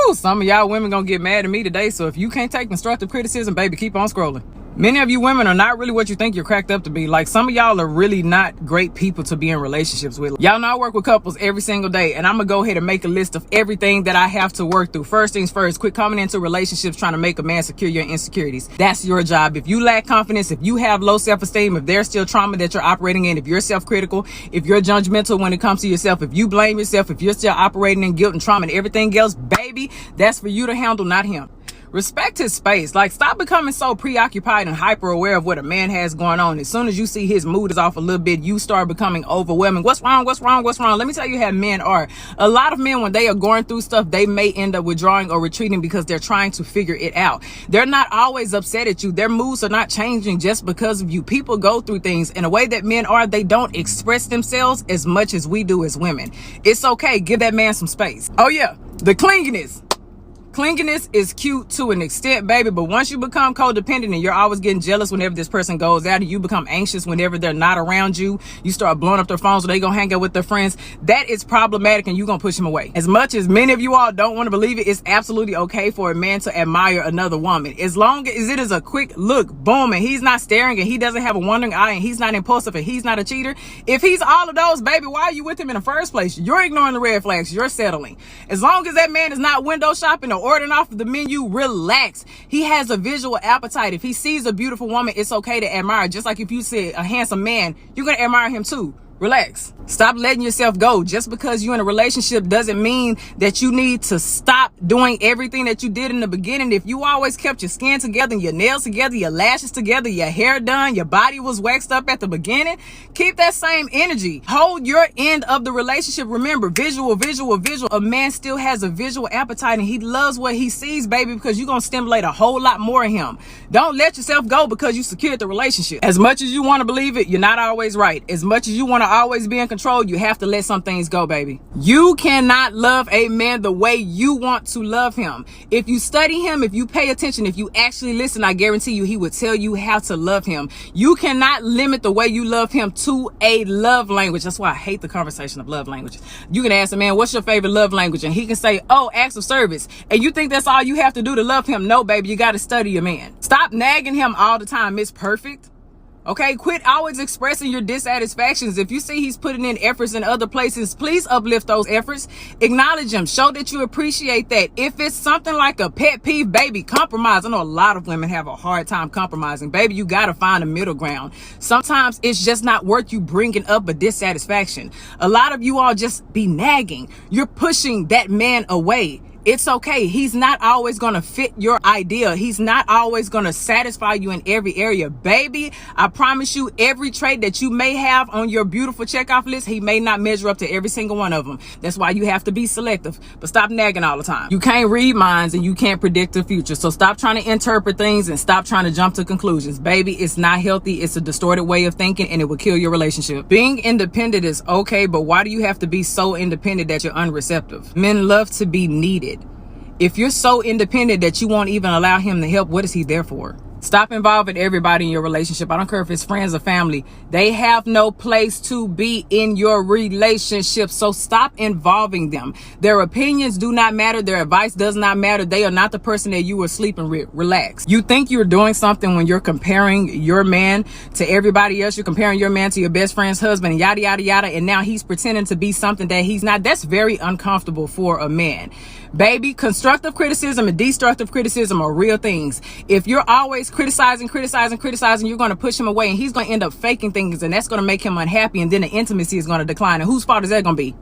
Woo, some of y'all women gonna get mad at me today, so if you can't take constructive criticism, baby, keep on scrolling. Many of you women are not really what you think you're cracked up to be. Like, some of y'all are really not great people to be in relationships with. Y'all know I work with couples every single day, and I'm gonna go ahead and make a list of everything that I have to work through. First things first, quit coming into relationships trying to make a man secure your insecurities. That's your job. If you lack confidence, if you have low self-esteem, if there's still trauma that you're operating in, if you're self-critical, if you're judgmental when it comes to yourself, if you blame yourself, if you're still operating in guilt and trauma and everything else, baby, that's for you to handle, not him. Respect his space. Like, stop becoming so preoccupied and hyper aware of what a man has going on. As soon as you see his mood is off a little bit, you start becoming overwhelming. What's wrong? What's wrong? What's wrong? Let me tell you how men are. A lot of men, when they are going through stuff, they may end up withdrawing or retreating because they're trying to figure it out. They're not always upset at you. Their moods are not changing just because of you. People go through things in a way that men are. They don't express themselves as much as we do as women. It's okay. Give that man some space. Oh yeah, the clinginess. Clinginess is cute to an extent, baby, but once you become codependent and you're always getting jealous whenever this person goes out, and you become anxious whenever they're not around you, you start blowing up their phones so they gonna hang out with their friends, that is problematic and you're gonna push them away. As much as many of you all don't want to believe it, it's absolutely okay for a man to admire another woman. As long as it is a quick look, boom, and he's not staring and he doesn't have a wandering eye and he's not impulsive and he's not a cheater. If he's all of those, baby, why are you with him in the first place? You're ignoring the red flags. You're settling. As long as that man is not window shopping or ordering off of the menu, relax. He has a visual appetite. If he sees a beautiful woman, it's okay to admire. Just like if you see a handsome man, you're going to admire him too. Relax. Stop letting yourself go. Just because you're in a relationship doesn't mean that you need to stop doing everything that you did in the beginning. If you always kept your skin together, your nails together, your lashes together, your hair done, your body was waxed up at the beginning, keep that same energy. Hold your end of the relationship. Remember, visual. A man still has a visual appetite and he loves what he sees, baby, because you're going to stimulate a whole lot more in him. Don't let yourself go because you secured the relationship. As much as you want to believe it, you're not always right. As much as you want to always be in control, you have to let some things go, baby. You cannot love a man the way you want to love him. If you study him, if you pay attention, if you actually listen, I guarantee you he would tell you how to love him. You cannot limit the way you love him to a love language. That's why I hate the conversation of love languages. You can ask a man, what's your favorite love language? And he can say, oh, acts of service. And you think that's all you have to do to love him? No, baby, you got to study your man. Stop nagging him all the time. It's perfect. Okay, quit always expressing your dissatisfactions. If you see he's putting in efforts in other places, please uplift those efforts. Acknowledge him. Show that you appreciate that. If it's something like a pet peeve, baby, compromise. I know a lot of women have a hard time compromising. Baby, you got to find a middle ground. Sometimes it's just not worth you bringing up a dissatisfaction. A lot of you all just be nagging. You're pushing that man away. It's okay. He's not always going to fit your idea. He's not always going to satisfy you in every area. Baby, I promise you, every trait that you may have on your beautiful checkoff list, he may not measure up to every single one of them. That's why you have to be selective. But stop nagging all the time. You can't read minds and you can't predict the future. So stop trying to interpret things and stop trying to jump to conclusions. Baby, it's not healthy. It's a distorted way of thinking and it will kill your relationship. Being independent is okay, but why do you have to be so independent that you're unreceptive? Men love to be needed. If you're so independent that you won't even allow him to help, what is he there for? Stop involving everybody in your relationship. I don't care if it's friends or family. They have no place to be in your relationship. So stop involving them. Their opinions do not matter. Their advice does not matter. They are not the person that you were sleeping with. Relax. You think you're doing something when you're comparing your man to everybody else. You're comparing your man to your best friend's husband and yada, yada, yada. And now he's pretending to be something that he's not. That's very uncomfortable for a man. Baby, constructive criticism and destructive criticism are real things. If you're always criticizing, you're going to push him away and he's going to end up faking things and that's going to make him unhappy and then the intimacy is going to decline. And whose fault is that going to be?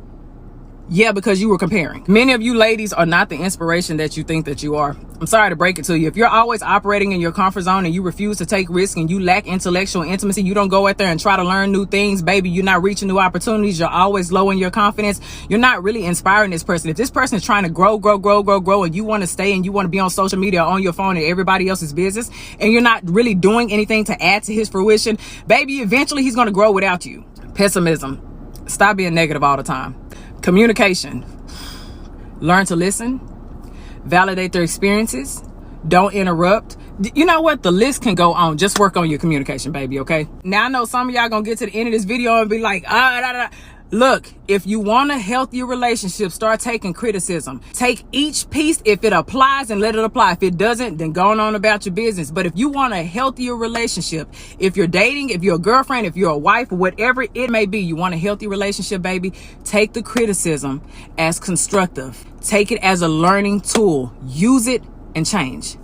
Yeah, because you were comparing. Many of you ladies are not the inspiration that you think that you are. I'm sorry to break it to you. If you're always operating in your comfort zone and you refuse to take risks and you lack intellectual intimacy, you don't go out there and try to learn new things, baby, you're not reaching new opportunities, you're always low in your confidence, you're not really inspiring this person. If this person is trying to grow, and you want to stay and you want to be on social media or on your phone and everybody else's business, and you're not really doing anything to add to his fruition, baby, eventually he's going to grow without you. Pessimism. Stop being negative all the time. Communication. Learn to listen. Validate their experiences. Don't interrupt. You know what? The list can go on. Just work on your communication, baby, okay? Now, I know some of y'all gonna get to the end of this video and be like, Look, if you want a healthier relationship, start taking criticism. Take each piece if it applies and let it apply. If it doesn't, then go on about your business. But if you want a healthier relationship, if you're dating, if you're a girlfriend, if you're a wife, whatever it may be, you want a healthy relationship, baby, take the criticism as constructive. Take it as a learning tool. Use it and change.